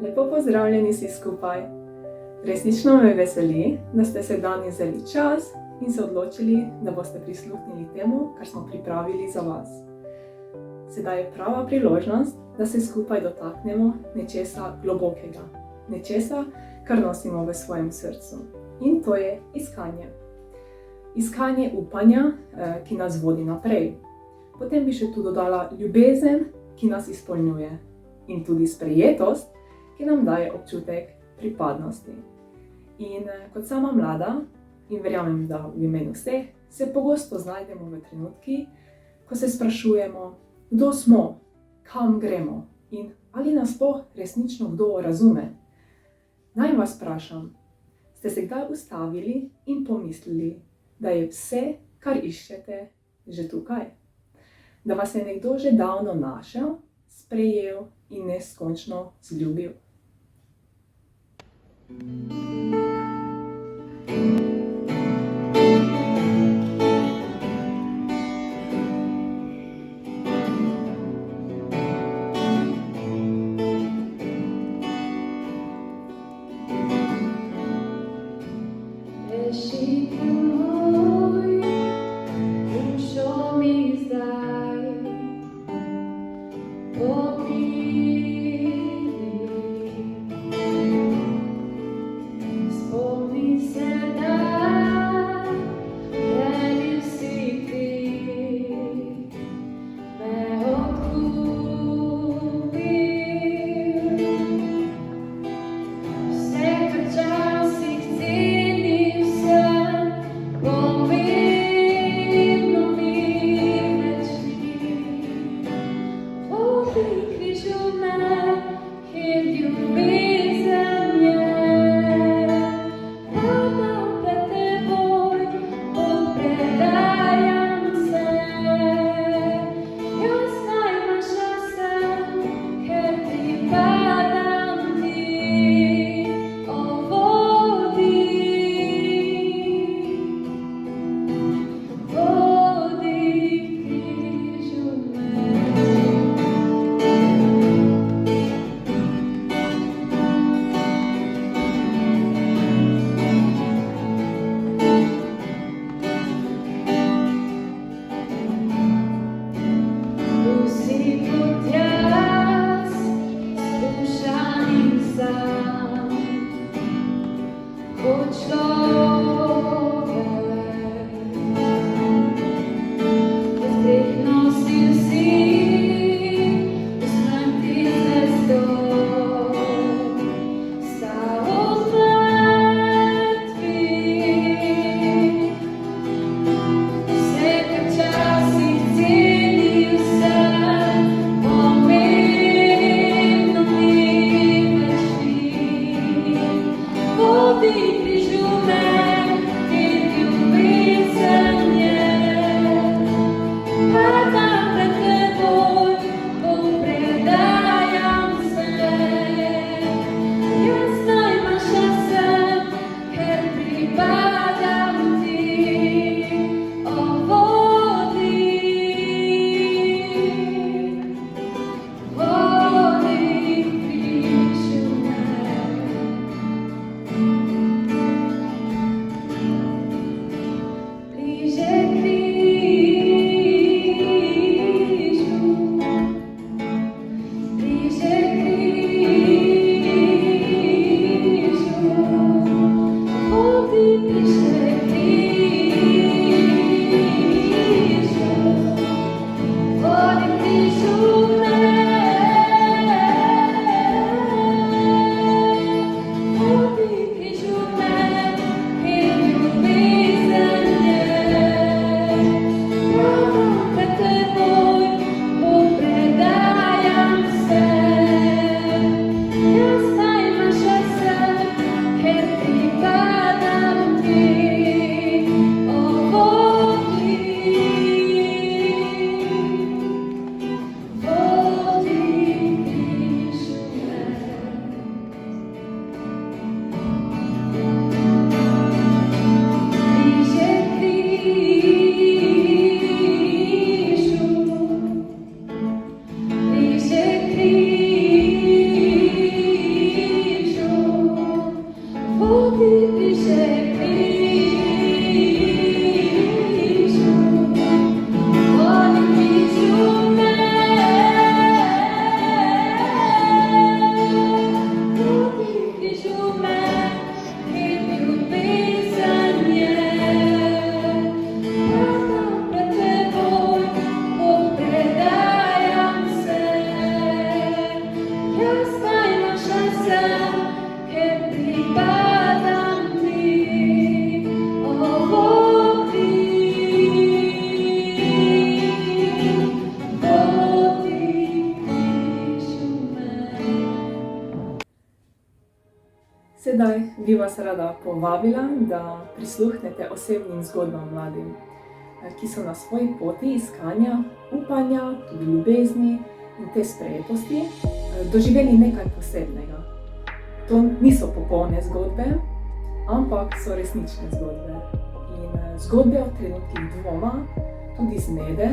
Lepo pozdravljeni vsi skupaj. Resnično me veseli, da ste se danes vzeli čas in se odločili, da boste prisluhnili temu, kar smo pripravili za vas. Sedaj je prava priložnost, da se skupaj dotaknemo nečesa globokega, nečesa, kar nosimo v svojem srcu. In to je iskanje. Iskanje upanja, ki nas vodi naprej. Potem bi še tu dodala ljubezen, ki nas izpolnjuje. In tudi sprejetost, ki nam daje občutek pripadnosti. In kot sama mlada, in verjamem, da v imenu vseh, se pogosto znajdemo v trenutkih, ko se sprašujemo, kdo smo, kam gremo in ali nas sploh resnično kdo razume. Naj vas vprašam, ste se kdaj ustavili in pomislili, da je vse, kar iščete, že tukaj? Da vas je nekdo že davno našel, sprejel in neskončno vzljubil? Sedaj bi vas rada povabila, da prisluhnete osebnim zgodbam mladim, ki so na svoji poti iskanja, upanja, tudi ljubezni in te sprejetosti doživeli nekaj posebnega. To niso popolne zgodbe, ampak so resnične zgodbe. In zgodbe o trenutkih dvoma, tudi zmede,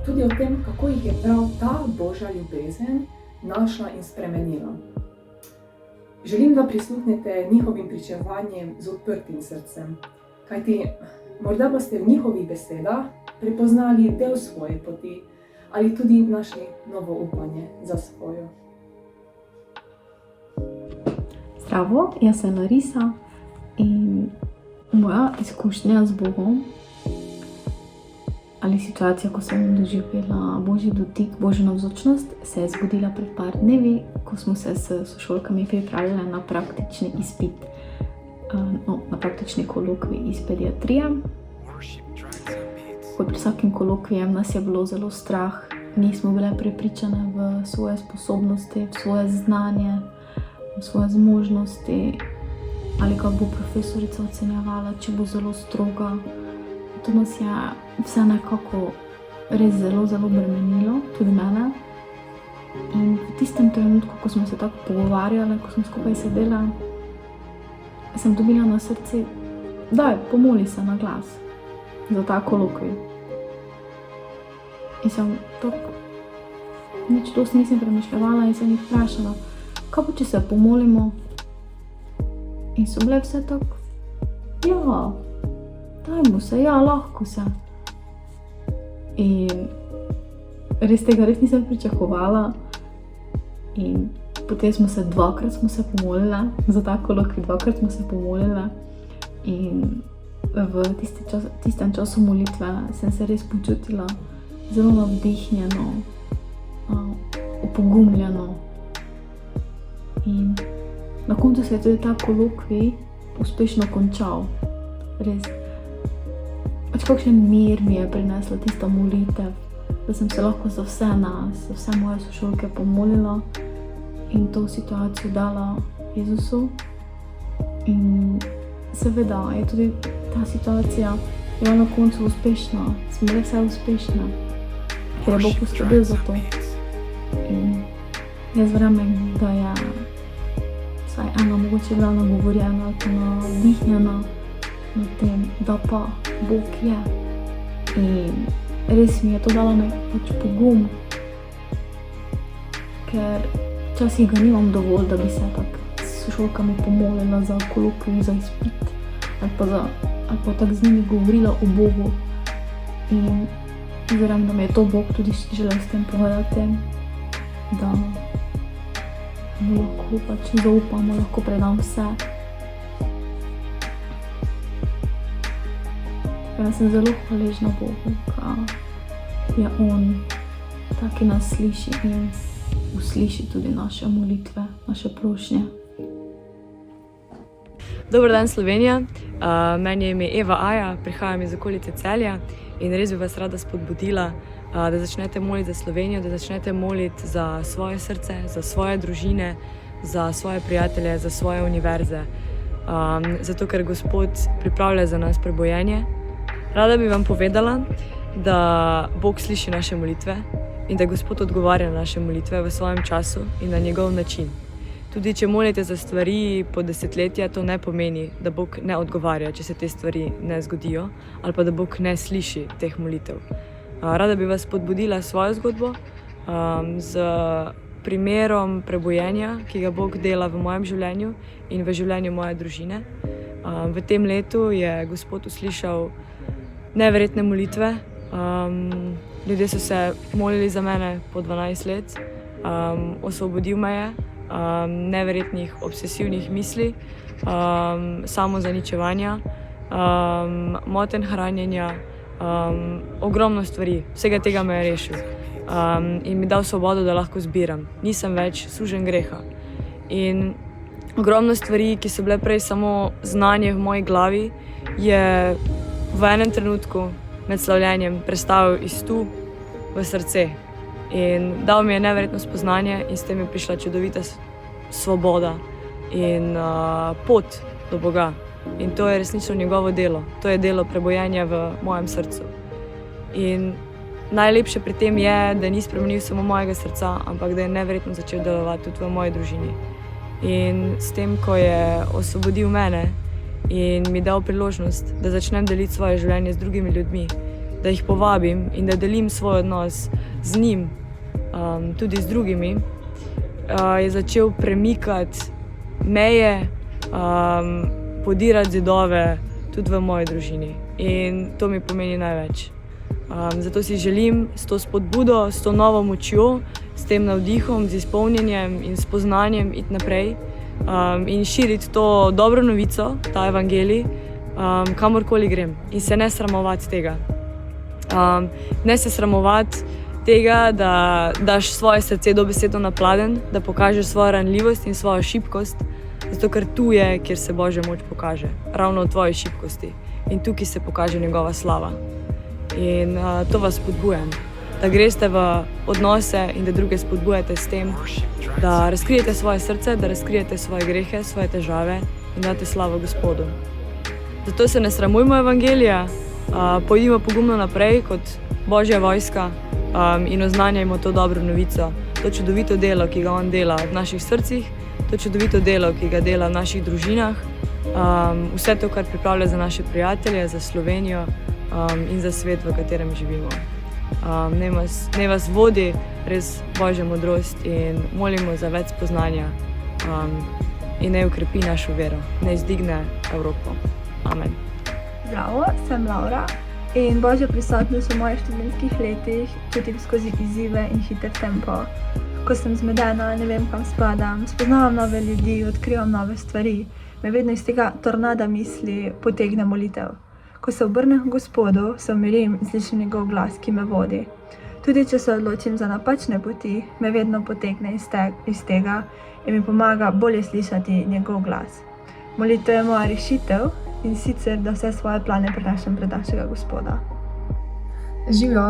tudi o tem, kako jih je prav ta Božja ljubezen našla in spremenila. Želim, da prisluhnete njihovim pričevanjem z odprtim srcem, kajti morda boste v njihovih besedah prepoznali del svoje poti ali tudi našli novo upanje za svojo. Zdravo, jaz sem Larisa in moja izkušnja z Bogom ali situacija, ko sem doživela Božji dotik, Božjo navzočnost, se je zgodila pred par dnevi, ko smo se s sošolkami pripravljali na praktični izpit, na praktični kolokvij iz pediatrije. Kot pri vsakim kolokvijem nas je bilo zelo strah, nismo bile prepričane v svoje sposobnosti, v svoje znanje, v svoje zmožnosti, ali kako bo profesorica ocenjevala, če bo zelo stroga. To nas je vse nekako res zelo bremenilo, tudi mene. In v tistem trenutku, ko smo se tako pogovarjali, ko smo skupaj sedeli, sem dobila na srcu, daj, pomoli se na glas za ta kolokvij. In sem tako, nič dosti nisem premišljevala in sem jih vprašala, kaj pa če se pomolimo? In so bile vse tako, ja, dajmo se, ja, lahko se. In tega res nisem pričakovala. In potem smo se dvakrat pomolile, za ta kolokvij dvakrat smo se pomolile. In v tistem času molitve sem se res počutila zelo navdihnjeno, opogumljeno. In na koncu se je tudi ta kolokvij uspešno končal. Res. Kakšen mir mi je prinesla tista molitev, da sem se lahko za vse nas, za vse moje sošolke pomolila in to situacijo dala Jezusu. In seveda je tudi ta situacija bila na koncu uspešna, smo bile vse uspešne, ker je Bog poskrbel za to. In jaz verjamem, da je vsaj ena mogoče bila nagovorjena ali pa navdihnjena na tem, da pa Bog je. In res mi je to dalo pač pogum, ker včasih ga nimam dovolj, da bi se tako s sošolkami pomolila za kolokvij, za izpit ali pa tako z njimi govorila o Bogu. In verjamem, da mi je to Bog tudi želel s tem povedati, da mu lahko pač zaupamo, lahko predam vse. Jaz sem zelo hvaležna Bogu, da je On tak, ki nas sliši in usliši tudi naše molitve, naše prošnje. Dober dan, Slovenija. Meni je ime Eva Aja, prihajam iz okolice Celja in res bi vas rada spodbudila, da začnete moliti za Slovenijo, da začnete moliti za svoje srce, za svoje družine, za svoje prijatelje, za svoje univerze. Zato, ker Gospod pripravlja za nas prebojenje. Rada bi vam povedala, da Bog sliši naše molitve in da Gospod odgovarja na naše molitve v svojem času in na njegov način. Tudi če molite za stvari po desetletja, to ne pomeni, da Bog ne odgovarja, če se te stvari ne zgodijo, ali pa da Bog ne sliši teh molitev. Rada bi vas spodbudila svojo zgodbo z primerom prebojenja, ki ga Bog dela v mojem življenju in v življenju moje družine. V tem letu je Gospod uslišal neverjetne molitve. Ljudje so se molili za mene po 12 let, osvobodil me je neverjetnih obsesivnih misli, samozaničevanja, motenj hranjenja, ogromno stvari, vsega tega me je rešil in mi dal svobodo, da lahko zbiram. Nisem več suženj greha. In ogromno stvari, ki so bile prej samo znanje v moji glavi, je v enem trenutku med slavljenjem prestavil iz tu v srce. In dal mi je neverjetno spoznanje in s tem je prišla čudovita svoboda in pot do Boga. In to je resnično njegovo delo, to je delo prebojenja v mojem srcu. In najlepše pri tem je, da ni spremenil samo mojega srca, ampak da je neverjetno začel delovati tudi v moji družini. In s tem, ko je osvobodil mene in mi dal priložnost, da začnem deliti svoje življenje z drugimi ljudmi, da jih povabim in da delim svoj odnos z njim, tudi z drugimi, je začel premikati meje, podirati zidove tudi v moji družini. In to mi pomeni največ. Zato si želim s to spodbudo, s to novo močjo, s tem navdihom, z izpolnjenjem in spoznanjem iti naprej in širiti to dobro novico, ta evangelij, kamorkoli grem in se ne sramovati tega. Ne se sramovati tega, da daš svoje srce dobesedno na pladenj, da pokažeš svojo ranljivost in svojo šibkost, zato ker tu je, kjer se Božja moč pokaže, ravno v tvoji šibkosti. In tukaj se pokaže njegova slava. In to vas spodbujam, da greste v odnose in da druge spodbujate s tem, da razkrijete svoje srce, da razkrijete svoje grehe, svoje težave in date slavo Gospodu. Zato se ne sramujmo evangelija, pojdimo pogumno naprej kot Božja vojska in oznanjajmo to dobro novico, to čudovito delo, ki ga on dela v naših srcih, to čudovito delo, ki ga dela v naših družinah, vse to, kar pripravlja za naše prijatelje, za Slovenijo in za svet, v katerem živimo. Naj vas vodi res Božja modrost in molimo za več spoznanja in naj ukrepi našo vero, naj zdigne Evropo. Amen. Zdravo, sem Laura in Božja prisotnost v mojih študentskih letih čutim skozi izzive in hiter tempo. Ko sem zmedena, ne vem, kam spadam, spoznavam nove ljudi, odkrivam nove stvari, me vedno iz tega tornada misli potegne molitev. Ko se obrnem k Gospodu, se umirim in slišim njegov glas, ki me vodi. Tudi če se odločim za napačne poti, me vedno potegne iz tega in mi pomaga bolje slišati njegov glas. Molitev je moja rešitev in sicer, da vse svoje plane prenašam pred našega Gospoda. Živjo,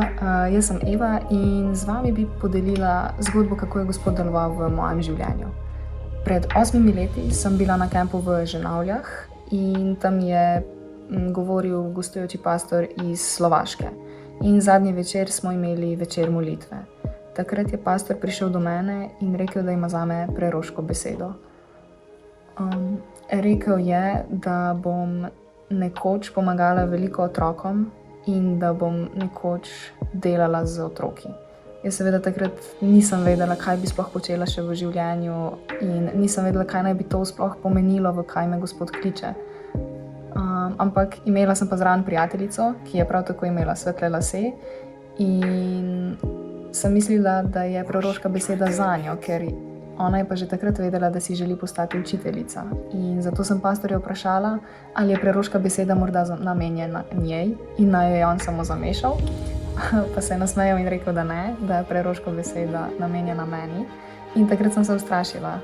jaz sem Eva in z vami bi podelila zgodbo, kako je Gospod deloval v mojem življenju. Pred 8 leti sem bila na kempu v Ženavljah in tam je govoril gostujoči pastor iz Slovaške. In zadnji večer smo imeli večer molitve. Takrat je pastor prišel do mene in rekel, da ima zame preroško besedo. Rekel je, da bom nekoč pomagala veliko otrokom in da bom nekoč delala z otroki. Jaz seveda takrat nisem vedela, kaj bi sploh počela še v življenju in nisem vedela, kaj naj bi to sploh pomenilo, v kaj me Gospod kliče. Ampak imela sem pa zraven prijateljico, ki je prav tako imela svetle lase in sem mislila, da je proroška beseda zanjo, ker ona je pa že takrat vedela, da si želi postati učiteljica. In zato sem pastorja vprašala, ali je proroška beseda morda namenjena njej in naj jo je on samo zamešal. Pa se je nasmejal in rekel, da ne, da je proroška beseda namenjena meni. In takrat sem se ustrašila.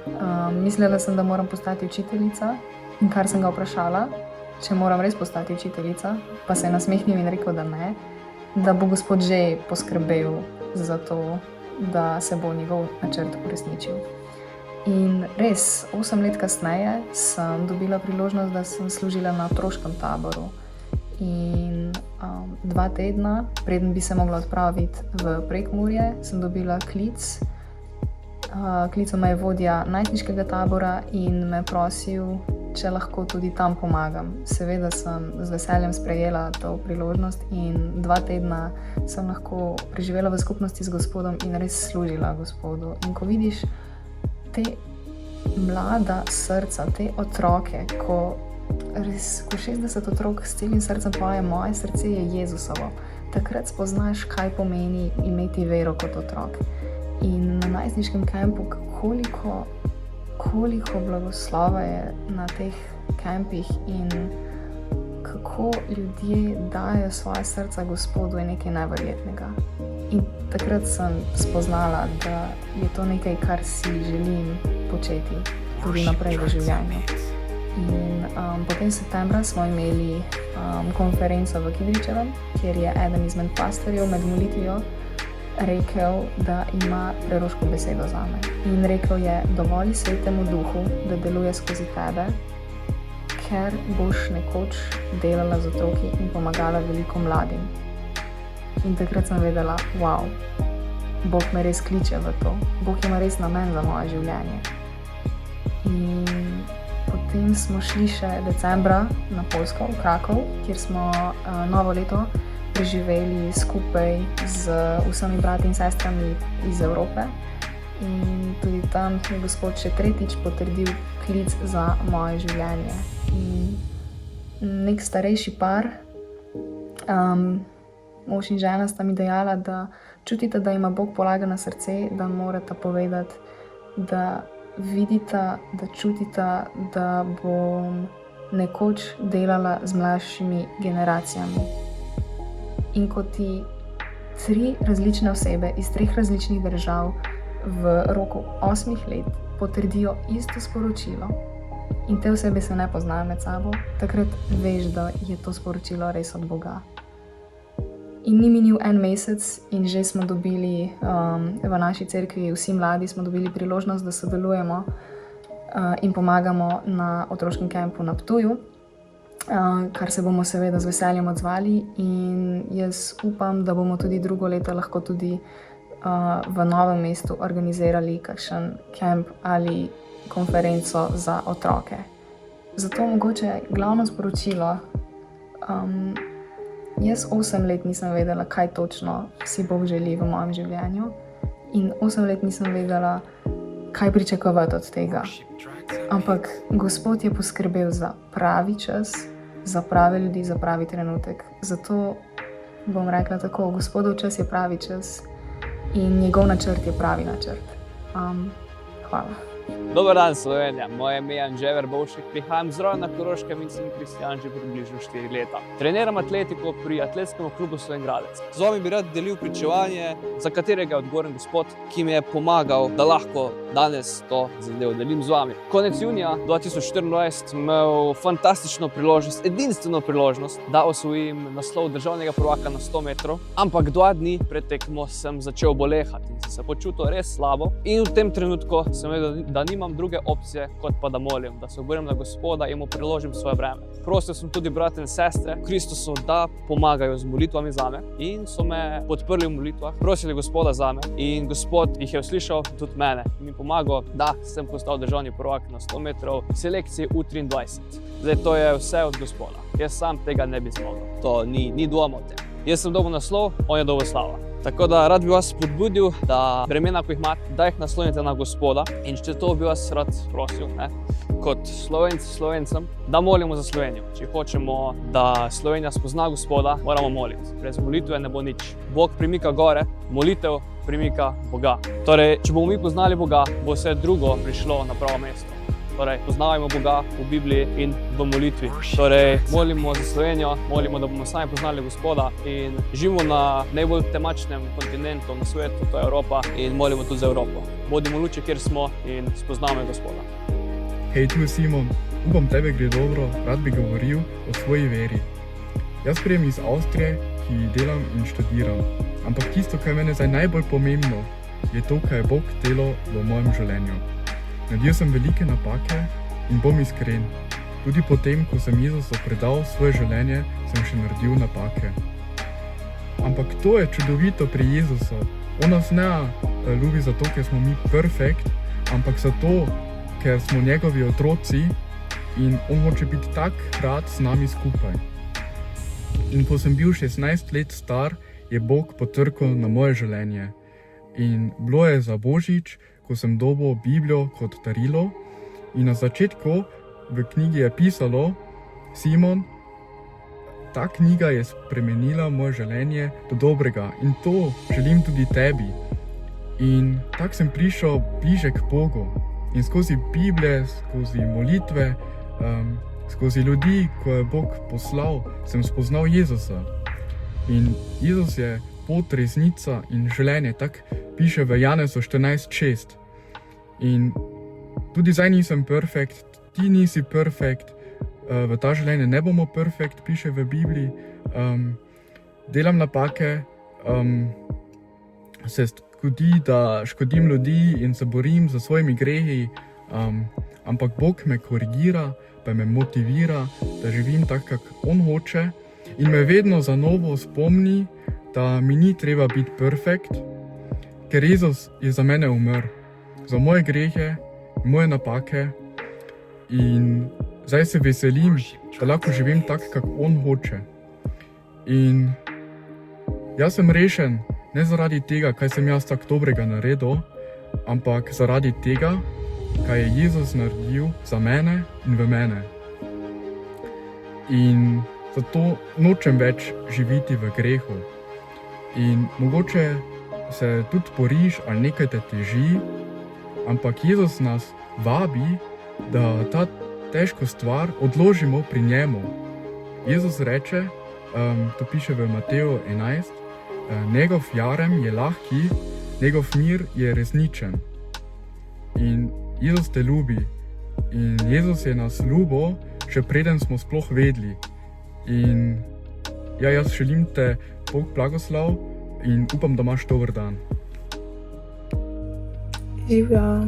Mislila sem, da moram postati učiteljica in kar sem ga vprašala, če moram res postati učiteljica, pa se je nasmehnil in rekel, da ne, da bo Gospod že poskrbel za to, da se bo njegov načrt uresničil. In res, 8 let kasneje sem dobila priložnost, da sem služila na otroškem taboru. In 2 tedna, preden bi se mogla odpraviti v Prekmurje, sem dobila klic. Klical me je vodja najstniškega tabora in me prosil, če lahko tudi tam pomagam. Seveda sem z veseljem sprejela to priložnost in 2 tedna sem lahko preživela v skupnosti z Gospodom in res služila Gospodu. In ko vidiš te mlada srca, te otroke, ko 60 otrok s celim srcem poje, moje srce je Jezusovo, takrat spoznaš, kaj pomeni imeti vero kot otrok. In na najstniškem kampu, koliko blagoslova je na teh kampih in kako ljudje dajo svoje srca Gospodu, je nekaj neverjetnega. In takrat sem spoznala, da je to nekaj, kar si želim početi tudi naprej v življenju. In potem septembra smo imeli konferenco v Kidričevem, kjer je eden izmed pastorjev med molitvijo rekel, da ima preroško besedo zame. In rekel je, dovoli Svetemu Duhu, da deluje skozi tebe, ker boš nekoč delala z otroki in pomagala veliko mladim. In takrat sem vedela, wow, Bog me res kliče v to. Bog ima res namen za moje življenje. In potem smo šli še decembra na Poljsko, v Krakov, kjer smo novo leto preživeli skupaj z vsemi brati in sestrami iz Evrope. In tudi tam je Gospod še tretjič potrdil klic za moje življenje. In nek starejši par, mož in žena, sta mi dejala, da čutita, da ima Bog polaga na srce, da morata povedati, da vidita, da čutita, da bom nekoč delala z mlajšimi generacijami. In ko ti 3 različne osebe iz 3 različnih držav v roku 8 let potrdijo isto sporočilo in te osebe se ne poznajo med sabo, takrat veš, da je to sporočilo res od Boga. In ni minil en mesec in že smo dobili v naši cerkvi, vsi mladi smo dobili priložnost, da sodelujemo in pomagamo na otroškem kempu na Ptuju, kar se bomo seveda z veseljem odzvali, in jaz upam, da bomo tudi drugo leto lahko tudi v Novem mestu organizirali kakšen kemp ali konferenco za otroke. Zato mogoče glavno sporočilo, jaz 8 let nisem vedela, kaj točno si Bog želi v mojem življenju, in 8 let nisem vedela, kaj pričakovati od tega. Ampak Gospod je poskrbel za pravi čas, za prave ljudi, za pravi trenutek. Zato bom rekla tako, Gospodov čas je pravi čas in njegov načrt je pravi načrt. Hvala. Dober dan, Slovenija. Moje ime je Anže Verbovšek, prihajam z Roja na Koroškem in sem kristjan že približno 4 leta. Treniram atletiko pri atletskem klubu Slovenj Gradec. Z vami bi rad delil pričevanje, za katerega je odgovoren Gospod, ki mi je pomagal, da lahko danes to zadevo delim z vami. Konec junija 2024 sem imel fantastično priložnost, edinstveno priložnost, da osvojim naslov državnega prvaka na 100 metrov, ampak 2 dni pred tekmo sem začel bolehati in sem se počutil res slabo, in v tem trenutku sem vedel, da nimam druge opcije, kot pa da molim, da se obrnem na Gospoda in mu priložim svoje breme. Prosil sem tudi brate in sestre v Kristusu, da pomagajo z molitvami zame, in so me podprli v molitvah, prosili Gospoda zame, in Gospod jih je uslišal, tudi mene, in mi pomagal, da sem postal državni prvak na 100 metrov v selekciji U23. Zdaj, to je vse od Gospoda. Jaz sam tega ne bi zmogel. To ni dvoma o tem. Jaz sem dobil naslov, on je dobil slavo. Tako da rad bi vas spodbudil, da bremena, ko jih imate, da jih naslonite na Gospoda, in če to bi vas rad prosil, kot Slovenci Slovencem, da molimo za Slovenijo. Če hočemo, da Slovenija spozna Gospoda, moramo moliti. Brez molitve ne bo nič. Bog premika gore, molitev premika Boga. Torej, če bomo mi poznali Boga, bo vse drugo prišlo na pravo mesto. Torej, poznavajmo Boga v Bibliji in v molitvi. Torej, molimo za Slovenijo, molimo, da bomo sami poznali Gospoda in živimo na najbolj temačnem kontinentu na svetu, to je Evropa, in molimo tudi za Evropo. Bodimo luči, kjer smo, in spoznamo Gospoda. Hej, tu je Simon. Upam, tebe gre dobro, rad bi govoril o svoji veri. Jaz prijem iz Avstrije, ki delam in študiram. Ampak tisto, kar mene zdaj najbolj pomembno, je to, kaj je Bog delal v mojem življenju. Naredil sem velike napake in bom iskren. Tudi potem, ko sem Jezusu predal svoje življenje, sem še naredil napake. Ampak to je čudovito pri Jezusu. On nas ne ljubi zato, ker smo mi perfekt, ampak zato, ker smo njegovi otroci in on hoče biti tak rad z nami skupaj. In ko sem bil 16 let star, je Bog potrkal na moje življenje. In bilo je za Božič, ko sem dobil Biblijo kot darilo, in na začetku v knjigi je pisalo: Simon, ta knjiga je spremenila moje življenje do dobrega in to želim tudi tebi. In tako sem prišel bliže k Bogu. In skozi Biblije, skozi molitve, skozi ljudi, ko je Bog poslal, sem spoznal Jezusa. In Jezus je pot, resnica in življenje, tako piše v Janezu 14:6. In tudi zdaj nisem perfekt, ti nisi perfekt, v ta življenje ne bomo perfekt, piše v Bibliji. Delam napake, se zgodi, da škodim ljudi in se borim za svojimi grehi, ampak Bog me korigira, pa me motivira, da živim tako, kako On hoče in me vedno za novo spomni, da mi ni treba biti perfekt, ker Jezus je za mene umrl, za moje grehe, moje napake in zdaj se veselim, da lahko živim tako, kako On hoče. In jaz sem rešen ne zaradi tega, kaj sem jaz tako dobrega naredil, ampak zaradi tega, kaj je Jezus naredil za mene in v mene. In zato nočem več živeti v grehu. In mogoče se tudi boriš ali nekaj te teži, ampak Jezus nas vabi, da ta težko stvar odložimo pri njemu. Jezus reče, to piše v Mateju 11, njegov jarem je lahki, njegov mir je resničen. In Jezus te ljubi. In Jezus je nas ljubil, še preden smo sploh vedeli. In ja, jaz želim te Bog blagoslov in upam, da imaš dober dan. Živjo.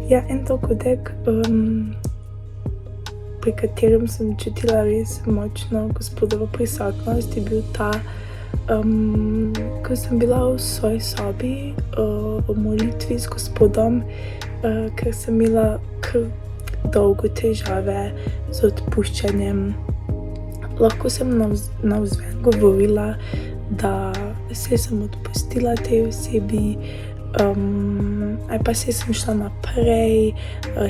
Ja, en dogodek, pri katerem sem čutila res močno Gospodovo prisotnost, je bil ta, ko sem bila v svoji sobi v molitvi z Gospodom, ker sem imela kar dolgo težave z odpuščanjem. Lahko sem navzven govorila, da se sem odpustila tej osebi, ali pa se sem šla naprej,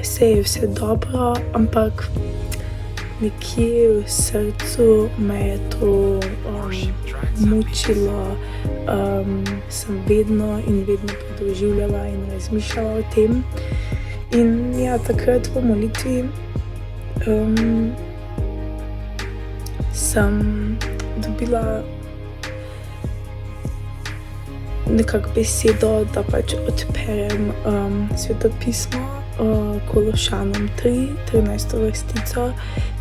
se je vse dobro, ampak nekje v srcu me je to mučilo, sem vedno doživljala in razmišljala o tem. In ja, takrat v molitvi sem dobila nekako besedo, da pač odperem Sveto pismo Kološanom 3, 13. vrstico,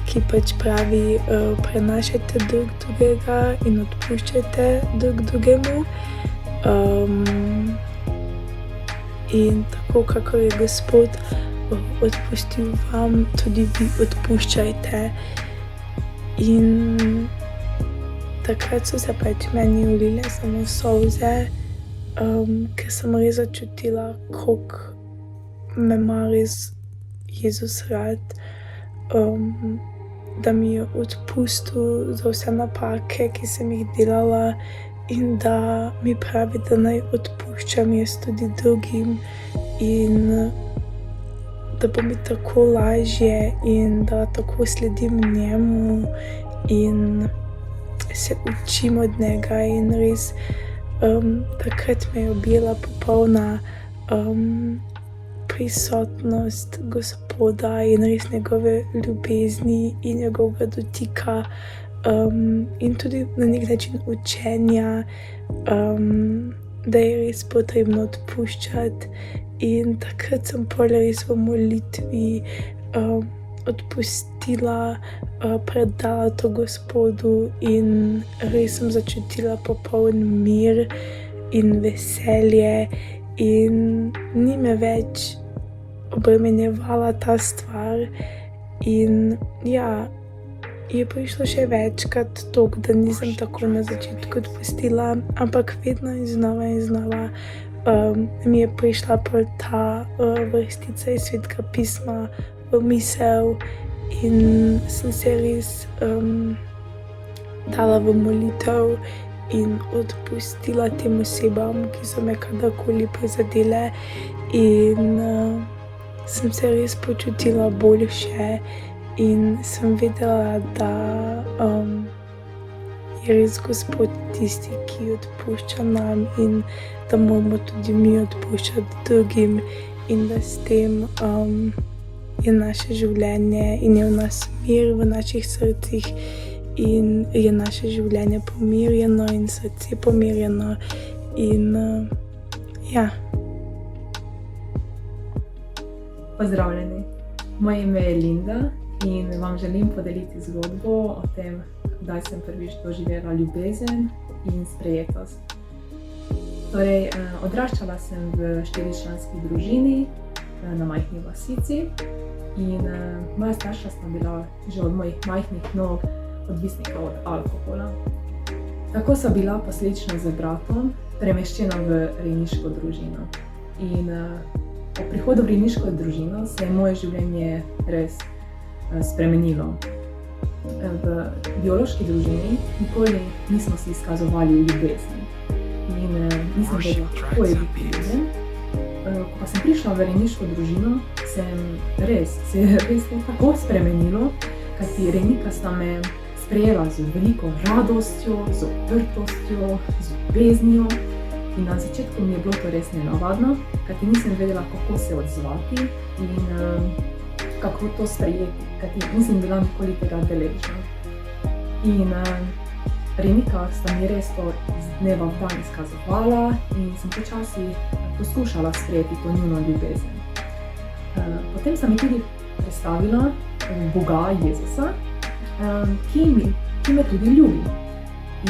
ki pač pravi, prenašajte drug drugega in odpuščajte drug drugemu. In tako, kakor je Gospod odpustil vam, tudi vi odpuščajte. In takrat so se pač meni ulile samo solze, ker sem res začutila, koliko me ima res Jezus rad, da mi je odpustil za vse napake, ki sem jih delala, in da mi pravi, da naj odpuščam jaz tudi drugim in da bo mi tako lažje in da tako sledim njemu in se učim od njega in res takrat me je objela popolna prisotnost Gospoda in res njegove ljubezni in njegovega dotika in tudi na nek način učenja, da je res potrebno odpuščati. In takrat sem pol res v molitvi odpustila, predala to Gospodu in res sem začutila popoln mir in veselje in ni me več obremenjevala ta stvar. In ja, je prišlo še večkrat toliko, da nisem tako na začetku odpustila, ampak vedno in znova mi je prišla pol ta vrstica iz Svetega pisma v misel in sem se res dala v molitev in odpustila tem osebam, ki so me kadarkoli prizadele in sem se res počutila boljše in sem vedela, da je res Gospod tisti, ki odpušča nam in da moramo tudi mi odpuščati drugim in da s tem je naše življenje in je v nas mir v naših srcih in je naše življenje pomirjeno in srce pomirjeno in ja. Pozdravljeni, moje ime je Linda in vam želim podeliti zgodbo o tem, kdaj sem prvič doživela ljubezen in sprejetost. Torej, odraščala sem v 4-članski družini na majhni vasici in moja starša sta bila že od mojih majhnih nog odvisnika od alkohola. Tako so bila posledično z bratom premeščena v rejniško družino. In po prihodu v rejniško družino se je moje življenje res spremenilo. V biološki družini nikoli nismo si izkazovali ljubezni in nisem vedela, kako je biti ljubljen. Ko pa sem prišla v rejniško družino, se je res to tako spremenilo, kajti rejnika sta me sprejela z veliko radostjo, z odprtostjo, z ljubeznijo. In na začetku mi je bilo to res nenavadno, kajti nisem vedela, kako se odzvati in kako to sprejeti, kajti nisem bila nikoli tega deležna. In rejnika sta mi res to iz dneva v dan izkazovala in sem počasi poskušala sprejeti to njuno ljubezen. Potem sta mi tudi predstavila Boga Jezusa, ki me tudi ljubi.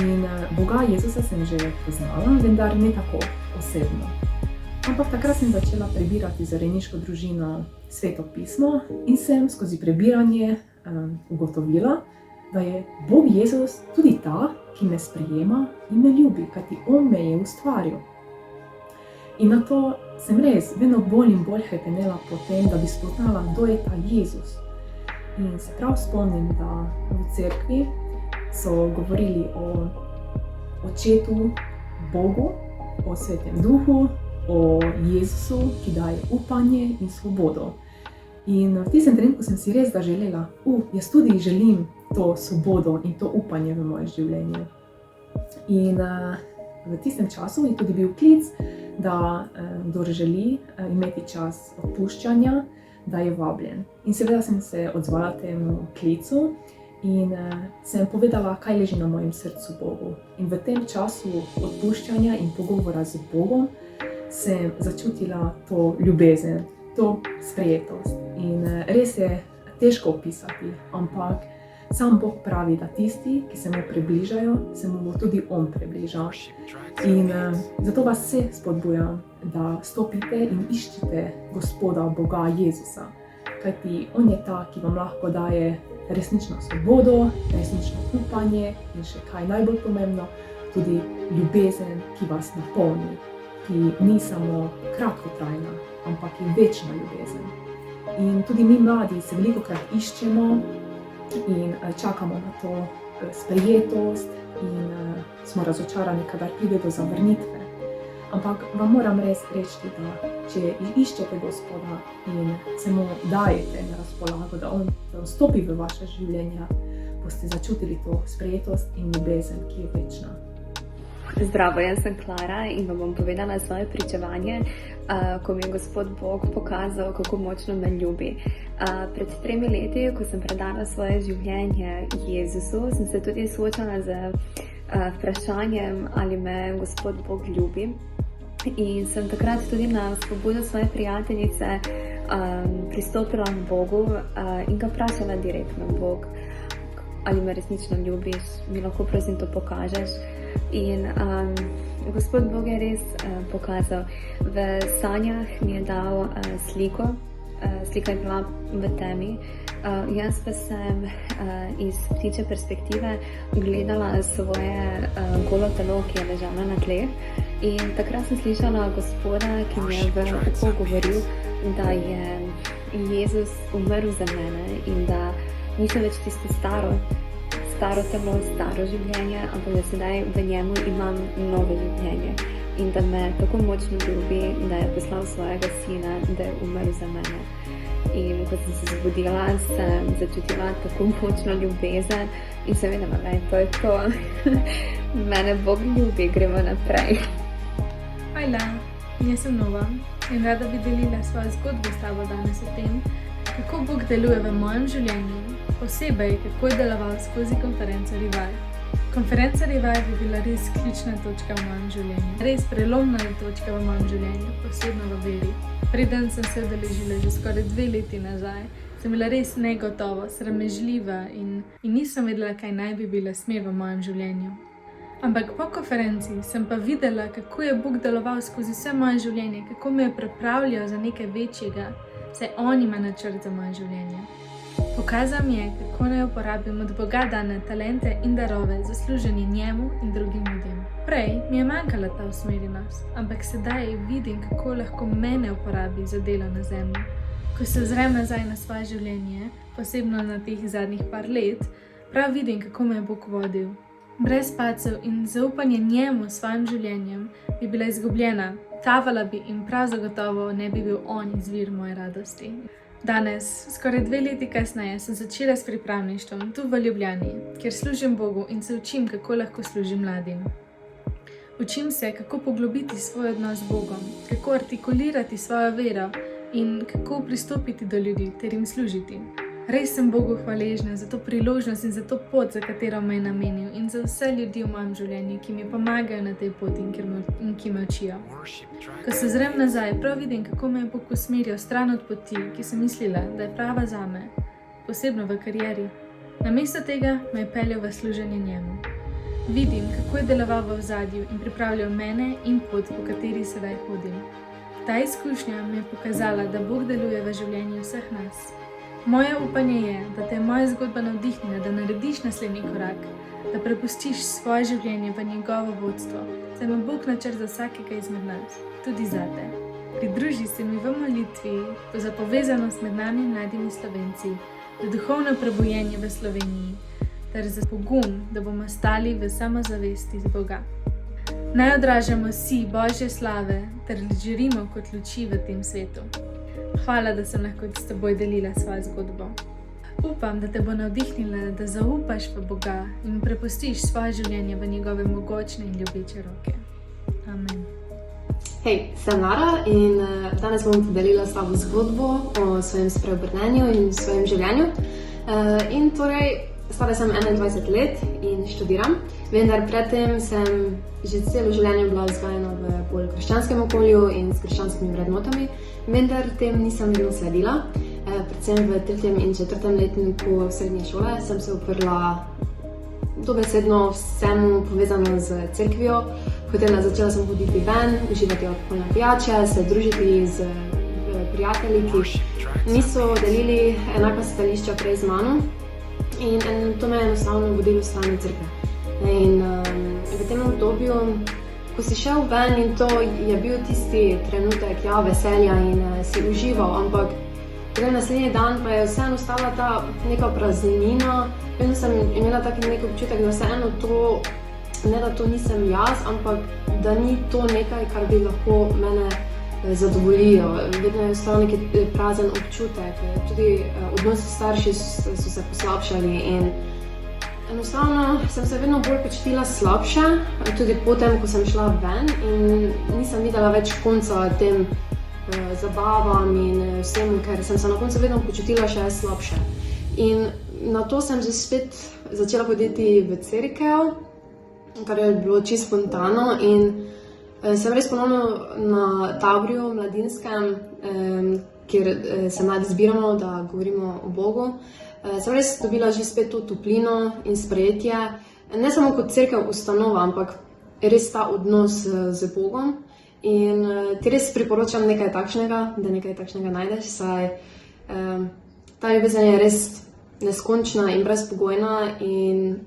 In Boga Jezusa sem že poznala, vendar ne tako osebno. Ampak takrat sem začela prebirati za rejniško družino Sveto pismo in sem skozi prebiranje ugotovila, da je Bog Jezus tudi ta, ki me sprejema in me ljubi, kajti On me je ustvaril. In na to sem res vedno bolj in bolj hrepenela po tem, da bi spoznala, kdo je ta Jezus. In se prav spomnim, da v cerkvi so govorili o Očetu Bogu, o Svetem Duhu, o Jezusu, ki daje upanje in svobodo. In v tistem trenutku sem si res zaželela, jaz tudi želim to svobodo in to upanje v moje življenje. In v tistem času je tudi bil klic, da kdor želi imeti čas odpuščanja, da je vabljen. In seveda sem se odzvala temu klicu in sem povedala, kaj leži na mojem srcu Bogu. In v tem času odpuščanja in pogovora z Bogom sem začutila to ljubezen, to sprejetost. In res je težko opisati, ampak sam Bog pravi, da tisti, ki se mu približajo, se mu bo tudi On približal. In zato vas vse spodbujam, da stopite in iščite Gospoda Boga Jezusa, kajti On je ta, ki vam lahko daje resnično svobodo, resnično upanje in še kaj najbolj pomembno, tudi ljubezen, ki vas napolni, ki ni samo kratkotrajna, ampak je večna ljubezen. In tudi mi mladi se velikokrat iščemo in čakamo na to sprejetost in smo razočarani, kadar pride do zavrnitve. Ampak vam moram res reči, da če iščete Gospoda in se mu dajete na razpolago, da On vstopi v vaše življenja, boste začutili to sprejetost in ljubezen, ki je večna. Zdravo, jaz sem Klara in vam bom povedala svoje pričevanje, ko mi je Gospod Bog pokazal, kako močno me ljubi. Pred 3 leti, ko sem predala svoje življenje Jezusu, sem se tudi soočala z vprašanjem, ali me Gospod Bog ljubi. In sem takrat tudi na spodbudo svoje prijateljice pristopila k Bogu in ga vprašala direktno: Bog, ali me resnično ljubiš, mi lahko prosim to pokažeš? In Gospod Bog je res pokazal. V sanjah mi je dal sliko, slika je bila v temi, jaz pa sem iz ptiče perspektive gledala svoje golo telo, ki je ležalo na tleh. In takrat sem slišala Gospoda, ki mi je v uho govoril, da je Jezus umrl za mene in da nisem več tisto staro telo, staro življenje, ampak da sedaj v njemu imam novo življenje in da me tako močno ljubi, da je poslal svojega sina, da je umrl za mene. In ko sem se zbudila, sem začutila tako močno ljubezen in seveda, to je to. Mene Bog ljubi, gremo naprej. Hvala, jaz sem Nova in rada bi delila svojo zgodbo s tabo danes o tem, kako Bog deluje v mojem življenju, posebej kako je deloval skozi konferenco Revive. Konferenca Revive je bila res ključna točka v mojem življenju, res prelomna točka v mojem življenju, posebno v veri. Preden sem se udeležila že skoraj 2 leti nazaj, sem bila res negotova, sramežljiva in nisem vedela, kaj naj bi bila smer v mojem življenju. Ampak po konferenci sem pa videla, kako je Bog deloval skozi vse moje življenje, kako me je pripravljal za nekaj večjega, saj on ima načrt za moje življenje. Pokazal mi je, kako naj uporabim od Boga dane talente in darove za služenje njemu in drugim ljudem. Prej mi je manjkala ta usmerjenost, ampak sedaj vidim, kako lahko mene uporabi za delo na zemlji. Ko se ozrem nazaj na svoje življenje, posebno na teh zadnjih par let, prav vidim, kako me je Bog vodil. Brez padcev in zaupanja njemu s svojim življenjem bi bila izgubljena, tavala bi in prav zagotovo ne bi bil on izvir moje radosti. Danes, skoraj 2 leti kasneje, sem začela s pripravništvom tu v Ljubljani, kjer služim Bogu in se učim, kako lahko služim mladim. Učim se, kako poglobiti svoj odnos z Bogom, kako artikulirati svojo vero in kako pristopiti do ljudi ter jim služiti. Res sem Bogu hvaležna za to priložnost in za to pot, za katero me je namenil, in za vse ljudi v mojem življenju, ki mi pomagajo na tej poti in ki me učijo. Ko se ozrem nazaj, prav vidim, kako me je Bog usmerjal stran od poti, ki sem mislila, da je prava zame, posebno v karieri. Namesto tega me je peljal v služenje njemu. Vidim, kako je deloval v ozadju in pripravljal mene in pot, po kateri sedaj hodim. Ta izkušnja mi je pokazala, da Bog deluje v življenju vseh nas. Moje upanje je, da te je moja zgodba navdihnila, da narediš naslednji korak, da prepustiš svoje življenje v njegovo vodstvo, saj ima Bog načrt za vsakega izmed nas, tudi zate. Pridruži se mi v molitvi za povezanost med nami mladimi Slovenci, za duhovno prebujenje v Sloveniji, ter za pogum, da bomo stali v samozavesti z Boga. Naj odražamo si Božje slave ter žarimo kot luči v tem svetu. Hvala, da sem lahko s teboj delila svojo zgodbo. Upam, da te bo navdihnila, da zaupaš v Boga in prepustiš svoje življenje v njegove mogočne in ljubeče roke. Amen. Hej, sem Lara in danes bom podelila svojo zgodbo o svojem spreobrnenju in svojem življenju. In torej, stara sem 21 let in študiram, vendar predtem sem že celo življenje bila vzgajena v bolj krščanskem okolju in s krščanskimi vrednotami, vendar tem nisem vedno sledila. Predvsem v 3. in 4. letniku srednje šole sem se uprla dobesedno vsemu povezano z cerkvijo. Začela sem hoditi ven, uživati alkoholne pijače, se družiti z prijatelji, ki niso delili enaka stališča prej z mano. In to me je enostavno vodilo v strani cerkve. In v tem obdobju, ko si šel ven in to je bil tisti trenutek veselja in si užival, ampak naslednji dan pa je vseeno ostala ta neka praznina. Vedno sem imela tak nek občutek, da vseeno to, ne da to nisem jaz, ampak da ni to nekaj, kar bi lahko mene zadovoljilo. Vedno je ostal neki prazen občutek. Tudi odnosi s starši so se poslabšali in enostavno sem se vedno bolj počutila slabše, tudi potem, ko sem šla ven in nisem videla več konca tem zabavam in vsemu, ker sem se na koncu vedno počutila še slabše. In na to sem že spet začela hoditi v cerkev, kar je bilo čisto spontano in sem res ponovno na taborju mladinskem, kjer se mladi zbiramo, da govorimo o Bogu. Sem res dobila že spet to toplino in sprejetje, ne samo kot cerkev ustanova, ampak res ta odnos z Bogom. In ti res priporočam nekaj takšnega, da nekaj takšnega najdeš, saj ta ljubezen je res neskončna in brezpogojna in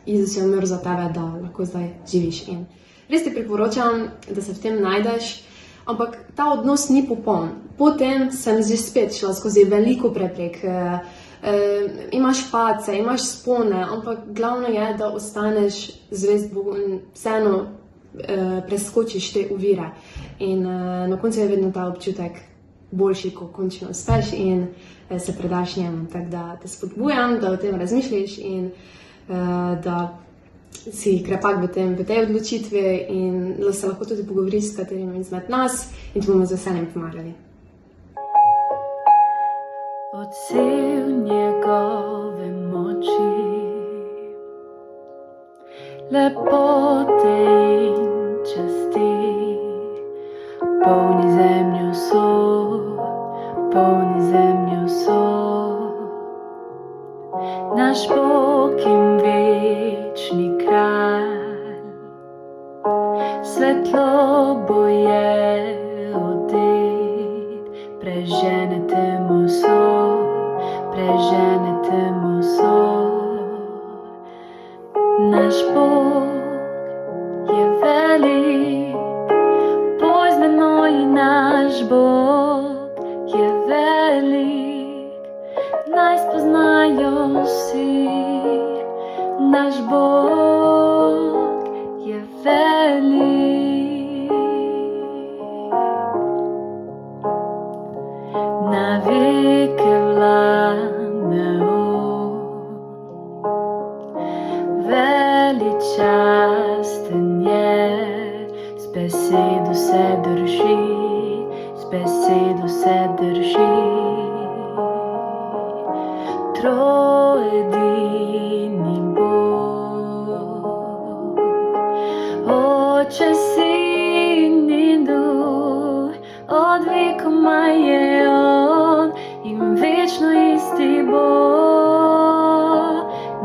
Jezus je umrl za tebe, da lahko zdaj živiš. In res ti priporočam, da se v tem najdeš, ampak ta odnos ni popoln. Potem sem že spet šla skozi veliko preprek. Imaš padce, imaš spone, ampak glavno je, da ostaneš zvest Bogu in vseeno preskočiš te ovire. In na koncu je vedno ta občutek boljši, ko končno uspeš in se predaš njemu. Tako da te spodbujam, da o tem razmišljaš in da si krepak v tej odločitvi in da se lahko tudi pogovoriš s katerim izmed nas in ti bomo z veseljem pomagali. Odsev njegove moči, lepote in časti, polni zemljo so, polni zemljo so. Naš Bog in večni kralj, preženete moso, preženete moso. Naš Bog je velik, poj z menoj, naš Bog je velik, naj spoznajo vsi, naš Bog je velik. Na veke vlada on, veličasten je, z besedo se drži, z besedo se drži. Troedini Bog, Oče, Sin in Duh, od vekoma je on in večno isti Bog.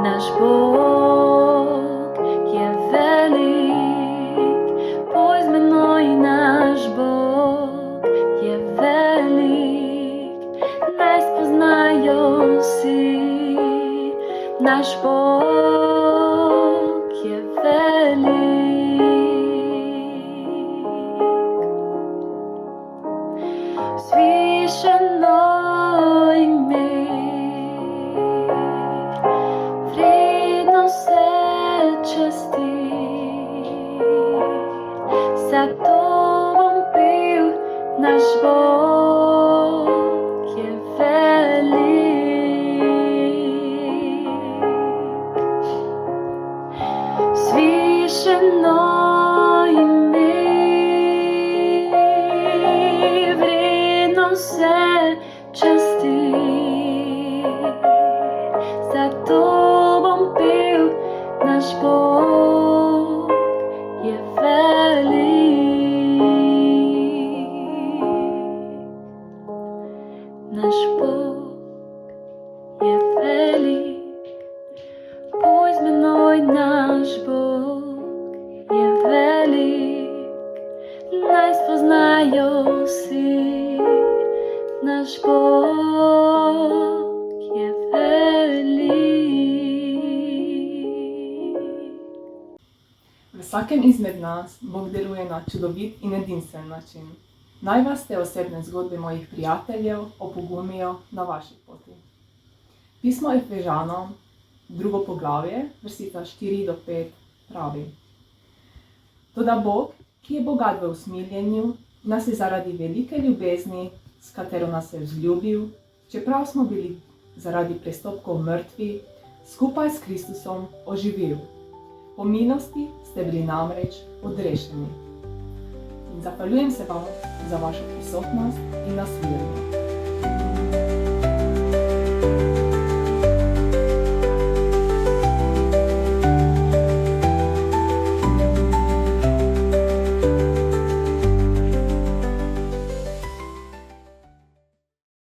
Naš Bog je velik, poj z menoj, naš Bog je velik, naj spoznajo vsi, naš Bog je velik. Vzvišeno ime, vredno se časti, zato bom pel, naš Bog je velik. Vzvišeno ime, vredno se časti, zato bom pel, naš Bog je velik. Naš Bog je velik, poj z menoj, naš Bog je velik, naj spoznajo vsi, naš Bog je velik. V vsakem izmed nas Bog deluje na čudovit in edinstven način. Naj vas te osebne zgodbe mojih prijateljev opogumijo na vaši poti. Pismo Efežanom, 2. poglavje, vrstica 4 do 5 pravi: Toda Bog, ki je bogat v usmiljenju, nas je zaradi velike ljubezni, s katero nas je vzljubil, čeprav smo bili zaradi prestopkov mrtvi, skupaj s Kristusom oživil. Po milosti ste bili namreč odrešeni. In zahvaljujem se vam za vašo prisotnost in nasvidenje.